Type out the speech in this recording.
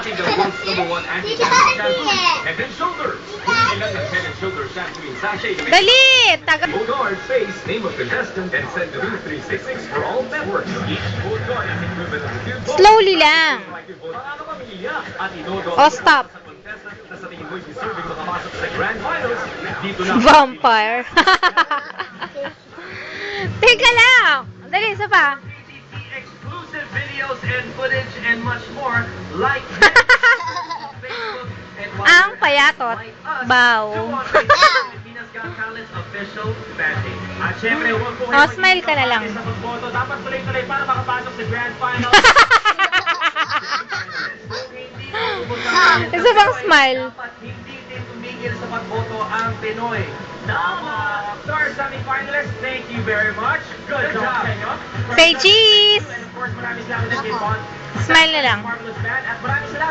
The world's #1 anti-dandruff shampoo, Head and Shoulders. Bumili lang ng Head and Shoulders shampoo in sachet. Dali! Guard face, name of contestant, and send to 2366 for all networks. Each vote guard is equivalent to 2 votes. Slowly lang. Paano pamilya? At inodo Oh, stop. sa contestant na sa tingin mo'y deserving makapasok sa Grand Finals. Dito na. Vampire. Teka lang. Dali, isa pa. Exclusive videos and footage and much more. Like Facebook and Ang payatot. Bow. Pilipinas Got Talent's official fan page. At syempre, huwag po Oh, smile ka na lang. sa pagboto. Dapat tuloy-tuloy para makapasok sa Grand Finals. Isa pang smile. Dapat hindi din tumigil sa pagboto ang Pinoy. To our semi-finalists, thank you very much. Good job. Say cheese! And of course, maraming salamat din kay Bond. Smile na lang. Marvelous band. At maraming salamat